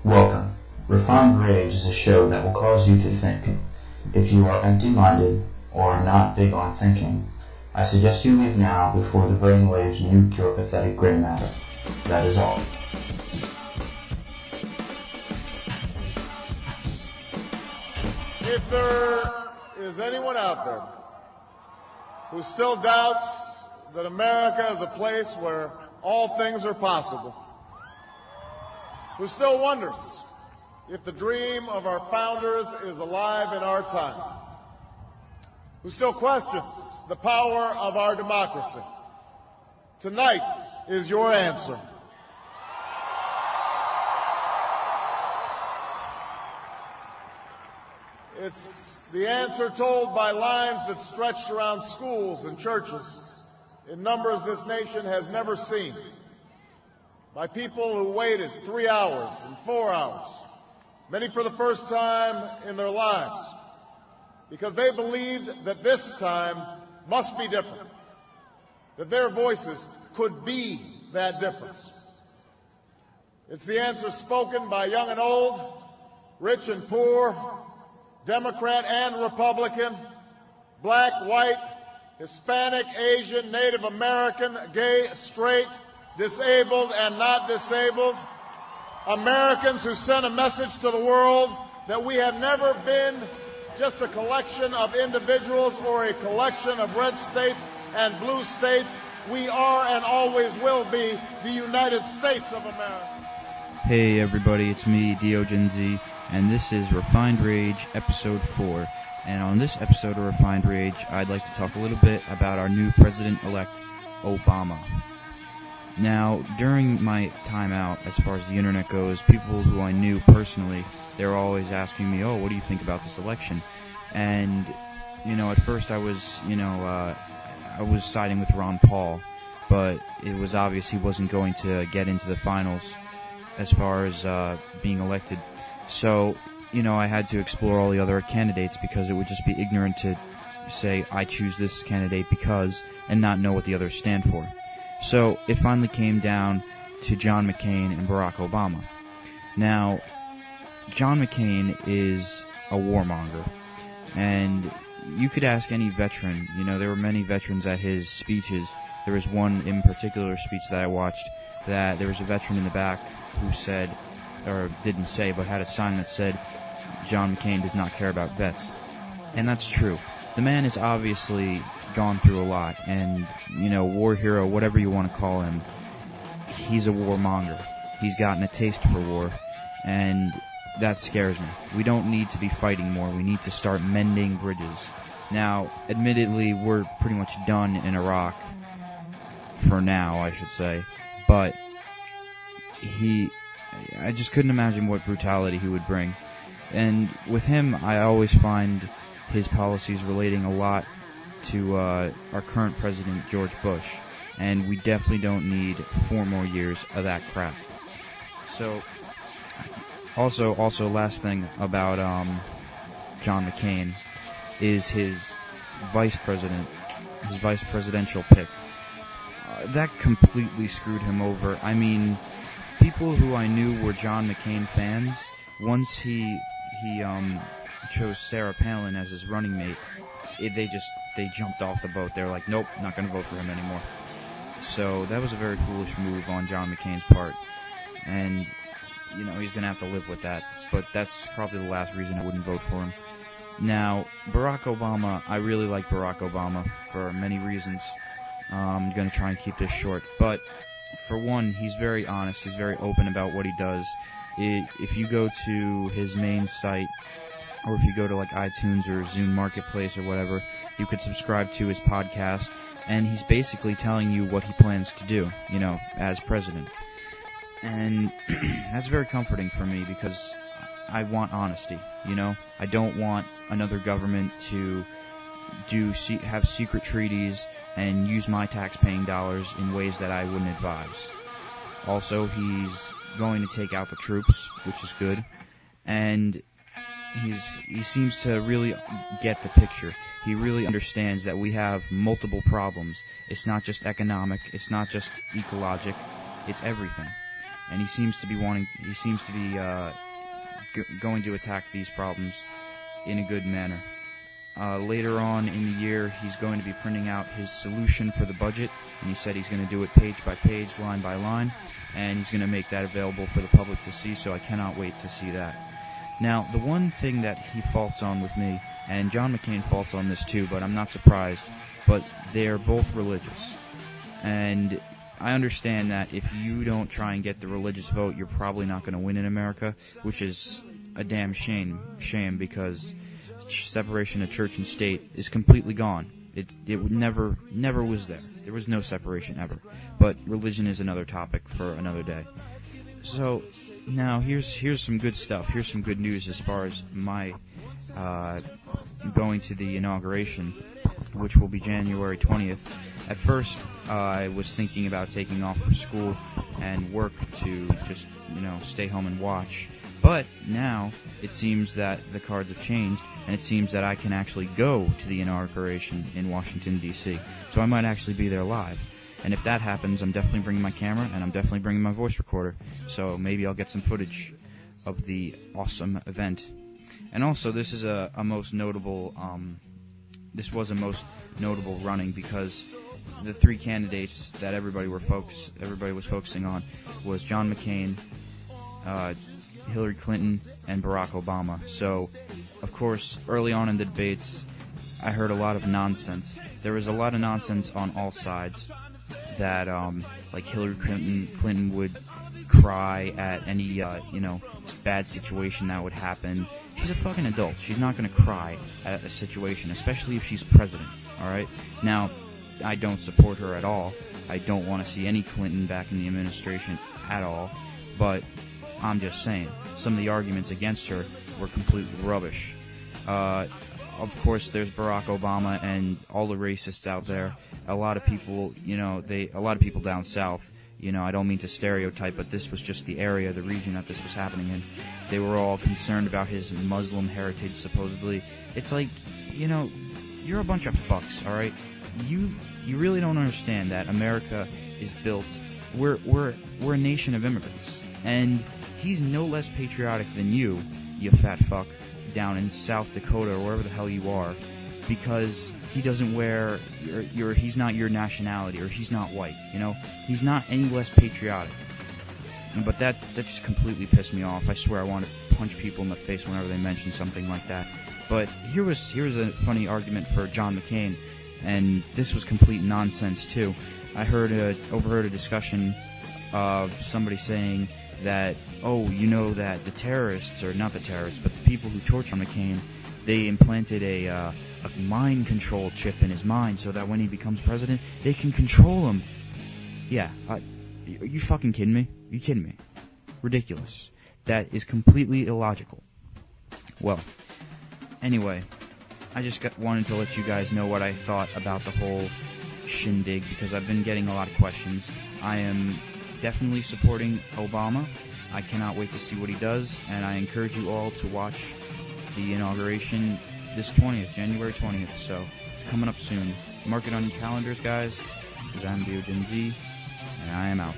Welcome. Refined Rage is a show that will cause you to think. If you are empty-minded or are not big on thinking, I suggest you leave now before the brainwaves nuke your pathetic gray matter. That is all. If there is anyone out there who still doubts that America is a place where all things are possible, who still wonders if the dream of our founders is alive in our time, who still questions the power of our democracy, tonight is your answer. It's the answer told by lines that stretched around schools and churches in numbers this nation has never seen, by people who waited 3 hours and 4 hours, many for the first time in their lives, because they believed that this time must be different, that their voices could be that difference. It's the answer spoken by young and old, rich and poor, Democrat and Republican, black, white, Hispanic, Asian, Native American, gay, straight, disabled and not disabled, Americans who sent a message to the world that we have never been just a collection of individuals or a collection of red states and blue states. We are and always will be the United States of America. Hey everybody, it's me, Diogen Z, and this is Refined Rage, Episode 4. And on this episode of Refined Rage, I'd like to talk a little bit about our new President-elect, Obama. Now, during my time out, as far as the internet goes, people who I knew personally, they were always asking me, what do you think about this election? And, at first I was, I was siding with Ron Paul, but it was obvious he wasn't going to get into the finals as far as being elected. So, I had to explore all the other candidates because it would just be ignorant to say, I choose this candidate because, and not know what the others stand for. So it finally came down to John McCain and Barack Obama. Now, John McCain is a warmonger, and you could ask any veteran. There were many veterans at his speeches. There was one in particular speech that I watched that there was a veteran in the back who said, or didn't say, but had a sign that said, John McCain does not care about vets. And that's true. The man is obviously gone through a lot, and, war hero, whatever you want to call him, he's a warmonger. He's gotten a taste for war, and that scares me. We don't need to be fighting more. We need to start mending bridges. Now, admittedly, we're pretty much done in Iraq, for now, I should say, but I just couldn't imagine what brutality he would bring. And with him, I always find his policies relating a lot to our current president, George Bush, and we definitely don't need 4 more years of that crap. So, also last thing about John McCain is his vice presidential pick. That completely screwed him over. I mean, people who I knew were John McCain fans, once he chose Sarah Palin as his running mate, they jumped off the boat. They were like, nope, not going to vote for him anymore. So that was a very foolish move on John McCain's part. And, he's going to have to live with that. But that's probably the last reason I wouldn't vote for him. Now, Barack Obama, I really like Barack Obama for many reasons. I'm going to try and keep this short. But, for one, he's very honest. He's very open about what he does. If you go to his main site, or if you go to like iTunes or Zune Marketplace or whatever, you could subscribe to his podcast, and he's basically telling you what he plans to do, as president. And that's very comforting for me because I want honesty, I don't want another government to have secret treaties and use my tax-paying dollars in ways that I wouldn't advise. Also, he's going to take out the troops, which is good, and he seems to really get the picture. He really understands that we have multiple problems. It's not just economic, it's not just ecologic, it's everything. and he seems to be going to attack these problems in a good manner. Later on in the year, he's going to be printing out his solution for the budget, and he said he's going to do it page by page, line by line, and he's going to make that available for the public to see, so I cannot wait to see that. Now, the one thing that he faults on with me, and John McCain faults on this too, but I'm not surprised, but they're both religious. And I understand that if you don't try and get the religious vote, you're probably not going to win in America, which is a damn shame because separation of church and state is completely gone. It never was there. There was no separation ever. But religion is another topic for another day. So now here's some good stuff. Here's some good news as far as my going to the inauguration, which will be January 20th. At first, I was thinking about taking off from school and work to just, stay home and watch. But now it seems that the cards have changed, and it seems that I can actually go to the inauguration in Washington, D.C. So I might actually be there live. And if that happens, I'm definitely bringing my camera, and I'm definitely bringing my voice recorder. So maybe I'll get some footage of the awesome event. And also, this is a most notable. This was a most notable running because the three candidates that everybody was focusing on was John McCain, Hillary Clinton, and Barack Obama. So, of course, early on in the debates, I heard a lot of nonsense. There was a lot of nonsense on all sides that, like Hillary Clinton would cry at any, bad situation that would happen. She's a fucking adult. She's not going to cry at a situation, especially if she's president, all right? Now, I don't support her at all. I don't want to see any Clinton back in the administration at all, but I'm just saying, some of the arguments against her were completely rubbish. Of course, there's Barack Obama and all the racists out there. A lot of people, a lot of people down south, I don't mean to stereotype, but this was just the area, the region that this was happening in. They were all concerned about his Muslim heritage, supposedly. It's like, you're a bunch of fucks, all right? You really don't understand that America is built. We're a nation of immigrants, and he's no less patriotic than you fat fuck, down in South Dakota or wherever the hell you are, because he doesn't wear he's not your nationality, or he's not white. He's not any less patriotic. But that just completely pissed me off. I swear I want to punch people in the face whenever they mention something like that. But here's a funny argument for John McCain, and this was complete nonsense too. I overheard a discussion of somebody saying that, that the terrorists, or not the terrorists, but the people who tortured McCain, they implanted a mind control chip in his mind so that when he becomes president, they can control him. Yeah, are you fucking kidding me? Are you kidding me? Ridiculous. That is completely illogical. Well, anyway, I just wanted to let you guys know what I thought about the whole shindig, because I've been getting a lot of questions. I am definitely supporting Obama. I cannot wait to see what he does, and I encourage you all to watch the inauguration this 20th, January 20th, so it's coming up soon. Mark it on your calendars, guys, because I'm DioGenZ, and I am out.